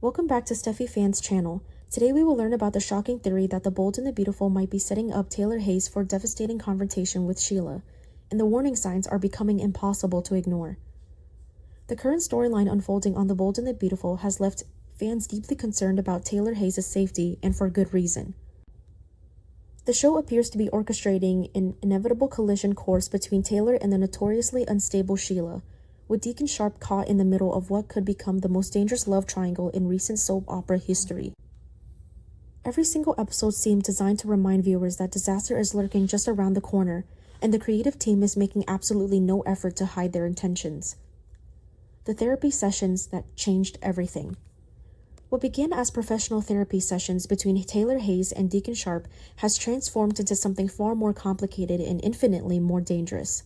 Welcome back to Steffy Fans channel. Today we will learn about the shocking theory that the bold and the beautiful might be setting up Taylor Hayes for a devastating confrontation with Sheila, and the warning signs are becoming impossible to ignore. The current storyline unfolding on The Bold and the Beautiful has left fans deeply concerned about Taylor Hayes' safety, and for good reason. The show appears to be orchestrating an inevitable collision course between Taylor and the notoriously unstable Sheila, with Deacon Sharp caught in the middle of what could become the most dangerous love triangle in recent soap opera history. Every single episode seemed designed to remind viewers that disaster is lurking just around the corner, and the creative team is making absolutely no effort to hide their intentions. The therapy sessions that changed everything. What began as professional therapy sessions between Taylor Hayes and Deacon Sharp has transformed into something far more complicated and infinitely more dangerous.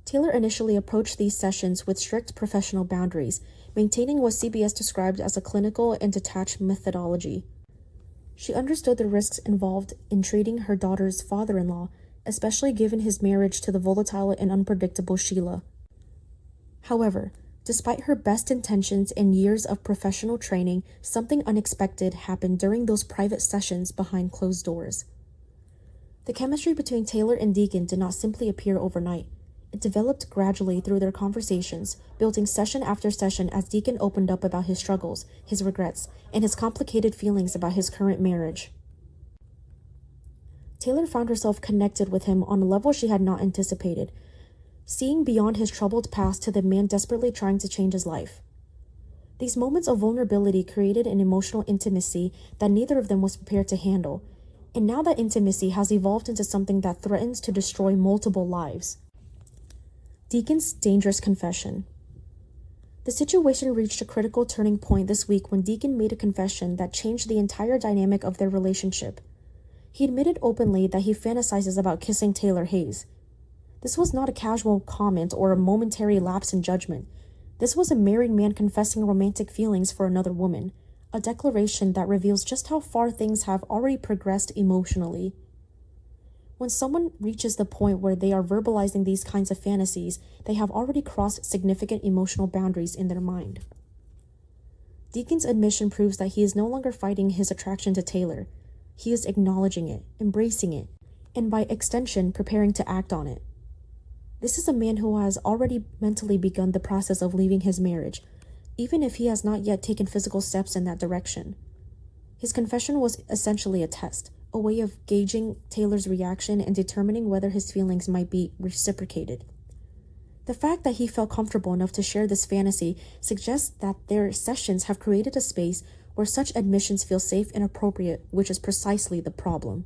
Taylor initially approached these sessions with strict professional boundaries, maintaining what CBS described as a clinical and detached methodology. She understood the risks involved in treating her daughter's father-in-law, especially given his marriage to the volatile and unpredictable Sheila. However, despite her best intentions and years of professional training, something unexpected happened during those private sessions behind closed doors. The chemistry between Taylor and Deacon did not simply appear overnight. It developed gradually through their conversations, building session after session as Deacon opened up about his struggles, his regrets, and his complicated feelings about his current marriage. Taylor found herself connected with him on a level she had not anticipated, seeing beyond his troubled past to the man desperately trying to change his life. These moments of vulnerability created an emotional intimacy that neither of them was prepared to handle, and now that intimacy has evolved into something that threatens to destroy multiple lives. Deacon's dangerous confession. The situation reached a critical turning point this week when Deacon made a confession that changed the entire dynamic of their relationship. He admitted openly that he fantasizes about kissing Taylor Hayes. This was not a casual comment or a momentary lapse in judgment. This was a married man confessing romantic feelings for another woman, a declaration that reveals just how far things have already progressed emotionally. When someone reaches the point where they are verbalizing these kinds of fantasies, they have already crossed significant emotional boundaries in their mind. Deacon's admission proves that he is no longer fighting his attraction to Taylor. He is acknowledging it, embracing it, and by extension, preparing to act on it. This is a man who has already mentally begun the process of leaving his marriage, even if he has not yet taken physical steps in that direction. His confession was essentially a test, a way of gauging Taylor's reaction and determining whether his feelings might be reciprocated. The fact that he felt comfortable enough to share this fantasy suggests that their sessions have created a space where such admissions feel safe and appropriate, which is precisely the problem.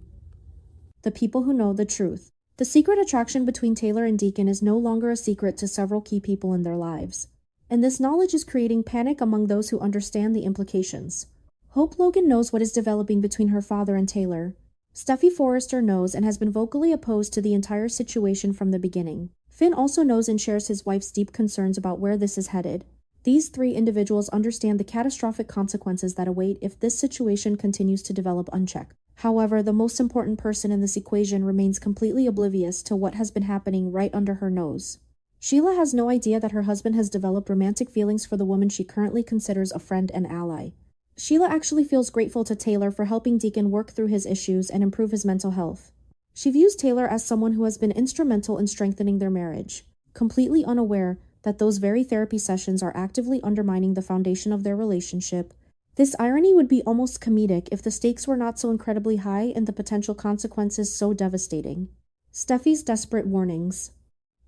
The people who know the truth. The secret attraction between Taylor and Deacon is no longer a secret to several key people in their lives, and this knowledge is creating panic among those who understand the implications. Hope Logan knows what is developing between her father and Taylor. Steffy Forrester knows and has been vocally opposed to the entire situation from the beginning. Finn also knows and shares his wife's deep concerns about where this is headed. These three individuals understand the catastrophic consequences that await if this situation continues to develop unchecked. However, the most important person in this equation remains completely oblivious to what has been happening right under her nose. Sheila has no idea that her husband has developed romantic feelings for the woman she currently considers a friend and ally. Sheila actually feels grateful to Taylor for helping Deacon work through his issues and improve his mental health. She views Taylor as someone who has been instrumental in strengthening their marriage, completely unaware that those very therapy sessions are actively undermining the foundation of their relationship. This irony would be almost comedic if the stakes were not so incredibly high and the potential consequences so devastating. Steffy's desperate warnings.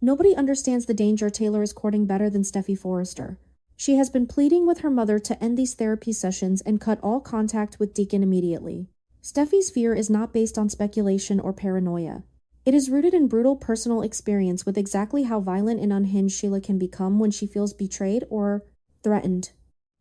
Nobody understands the danger Taylor is courting better than Steffy Forrester. She has been pleading with her mother to end these therapy sessions and cut all contact with Deacon immediately. Steffy's fear is not based on speculation or paranoia. It is rooted in brutal personal experience with exactly how violent and unhinged Sheila can become when she feels betrayed or threatened.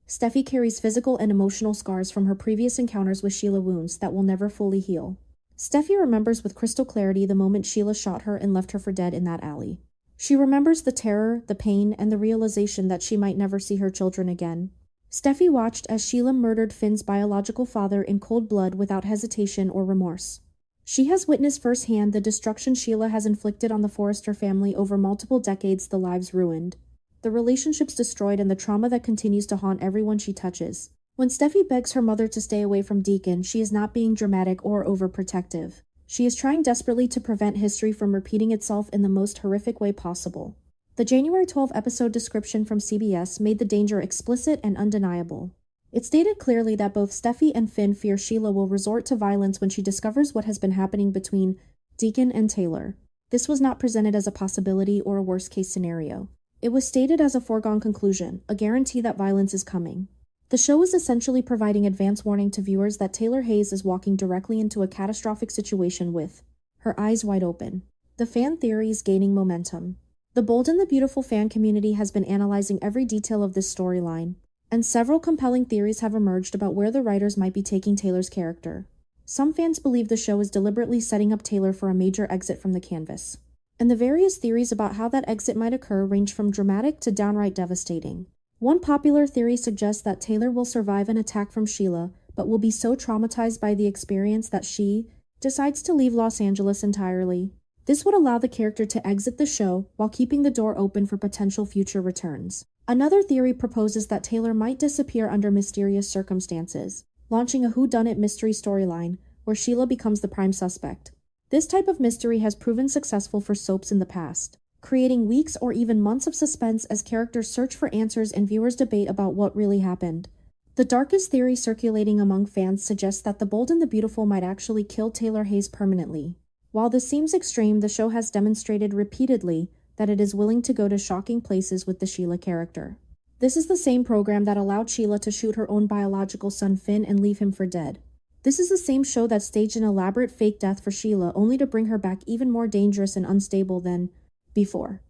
Steffy carries physical and emotional scars from her previous encounters with Sheila wounds that will never fully heal. Steffy remembers with crystal clarity the moment Sheila shot her and left her for dead in that alley. She remembers the terror, the pain, and the realization that she might never see her children again. Steffy watched as Sheila murdered Finn's biological father in cold blood without hesitation or remorse. She has witnessed firsthand the destruction Sheila has inflicted on the Forrester family over multiple decades, the lives ruined, the relationships destroyed, and the trauma that continues to haunt everyone she touches. When Steffi begs her mother to stay away from Deacon, she is not being dramatic or overprotective. She is trying desperately to prevent history from repeating itself in the most horrific way possible. The January 12 episode description from CBS made the danger explicit and undeniable. It stated clearly that both Steffi and Finn fear Sheila will resort to violence when she discovers what has been happening between Deacon and Taylor. This was not presented as a possibility or a worst-case scenario. It was stated as a foregone conclusion, a guarantee that violence is coming. The show is essentially providing advance warning to viewers that Taylor Hayes is walking directly into a catastrophic situation with her eyes wide open. The fan theories gaining momentum. The Bold and the Beautiful fan community has been analyzing every detail of this storyline, and several compelling theories have emerged about where the writers might be taking Taylor's character. Some fans believe the show is deliberately setting up Taylor for a major exit from the canvas, and the various theories about how that exit might occur range from dramatic to downright devastating. One popular theory suggests that Taylor will survive an attack from Sheila, but will be so traumatized by the experience that she decides to leave Los Angeles entirely. This would allow the character to exit the show while keeping the door open for potential future returns. Another theory proposes that Taylor might disappear under mysterious circumstances, launching a whodunit mystery storyline where Sheila becomes the prime suspect. This type of mystery has proven successful for soaps in the past, creating weeks or even months of suspense as characters search for answers and viewers debate about what really happened. The darkest theory circulating among fans suggests that the Bold and the Beautiful might actually kill Taylor Hayes permanently. While this seems extreme, the show has demonstrated repeatedly that it is willing to go to shocking places with the Sheila character. This is the same program that allowed Sheila to shoot her own biological son Finn and leave him for dead. This is the same show that staged an elaborate fake death for Sheila only to bring her back even more dangerous and unstable than before.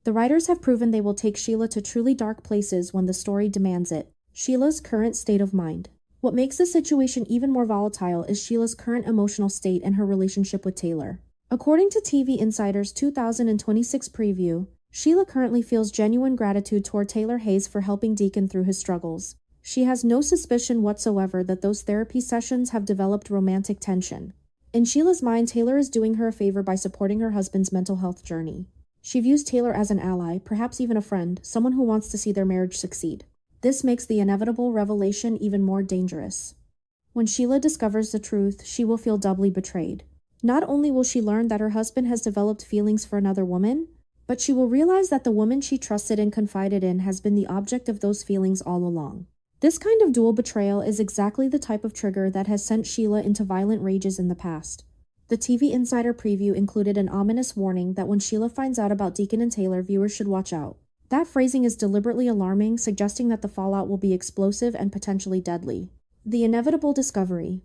The writers have proven they will take Sheila to truly dark places when the story demands it. Sheila's current state of mind. What makes the situation even more volatile is Sheila's current emotional state and her relationship with Taylor. According to TV Insider's 2026 preview, Sheila currently feels genuine gratitude toward Taylor Hayes for helping Deacon through his struggles. She has no suspicion whatsoever that those therapy sessions have developed romantic tension. In Sheila's mind, Taylor is doing her a favor by supporting her husband's mental health journey. She views Taylor as an ally, perhaps even a friend, someone who wants to see their marriage succeed. This makes the inevitable revelation even more dangerous. When Sheila discovers the truth, she will feel doubly betrayed. Not only will she learn that her husband has developed feelings for another woman, but she will realize that the woman she trusted and confided in has been the object of those feelings all along. This kind of dual betrayal is exactly the type of trigger that has sent Sheila into violent rages in the past. The TV Insider preview included an ominous warning that when Sheila finds out about Deacon and Taylor, viewers should watch out. That phrasing is deliberately alarming, suggesting that the fallout will be explosive and potentially deadly. The inevitable discovery.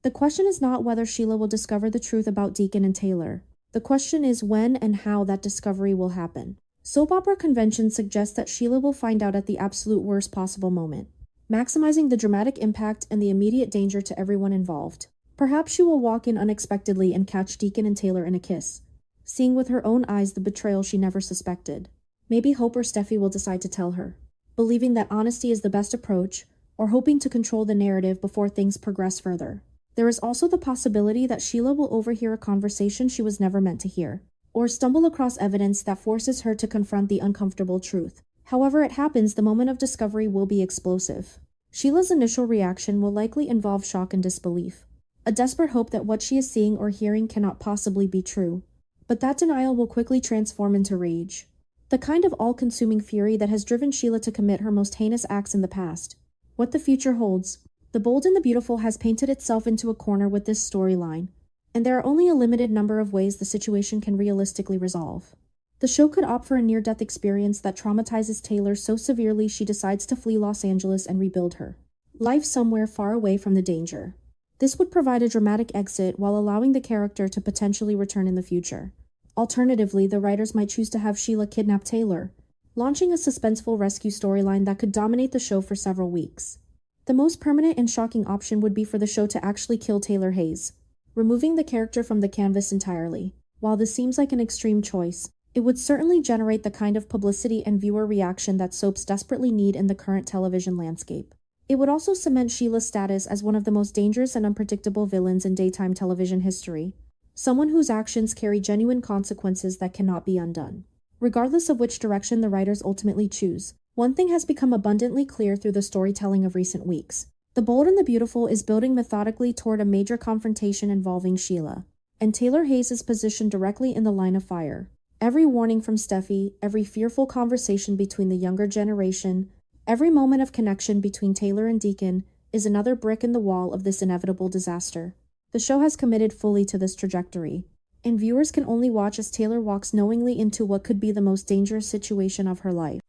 The question is not whether Sheila will discover the truth about Deacon and Taylor. The question is when and how that discovery will happen. Soap opera convention suggests that Sheila will find out at the absolute worst possible moment, maximizing the dramatic impact and the immediate danger to everyone involved. Perhaps she will walk in unexpectedly and catch Deacon and Taylor in a kiss, seeing with her own eyes the betrayal she never suspected. Maybe Hope or Steffi will decide to tell her, believing that honesty is the best approach, or hoping to control the narrative before things progress further. There is also the possibility that Sheila will overhear a conversation she was never meant to hear, or stumble across evidence that forces her to confront the uncomfortable truth. However it happens, the moment of discovery will be explosive. Sheila's initial reaction will likely involve shock and disbelief, a desperate hope that what she is seeing or hearing cannot possibly be true. But that denial will quickly transform into rage. The kind of all-consuming fury that has driven Sheila to commit her most heinous acts in the past. What the future holds. The Bold and the Beautiful has painted itself into a corner with this storyline, and there are only a limited number of ways the situation can realistically resolve. The show could opt for a near-death experience that traumatizes Taylor so severely she decides to flee Los Angeles and rebuild her life somewhere far away from the danger. This would provide a dramatic exit while allowing the character to potentially return in the future. Alternatively, the writers might choose to have Sheila kidnap Taylor, launching a suspenseful rescue storyline that could dominate the show for several weeks. The most permanent and shocking option would be for the show to actually kill Taylor Hayes, removing the character from the canvas entirely. While this seems like an extreme choice, it would certainly generate the kind of publicity and viewer reaction that soaps desperately need in the current television landscape. It would also cement Sheila's status as one of the most dangerous and unpredictable villains in daytime television history. Someone whose actions carry genuine consequences that cannot be undone. Regardless of which direction the writers ultimately choose, one thing has become abundantly clear through the storytelling of recent weeks. The Bold and the Beautiful is building methodically toward a major confrontation involving Sheila, and Taylor Hayes is positioned directly in the line of fire. Every warning from Steffy, every fearful conversation between the younger generation, every moment of connection between Taylor and Deacon is another brick in the wall of this inevitable disaster. The show has committed fully to this trajectory, and viewers can only watch as Taylor walks knowingly into what could be the most dangerous situation of her life.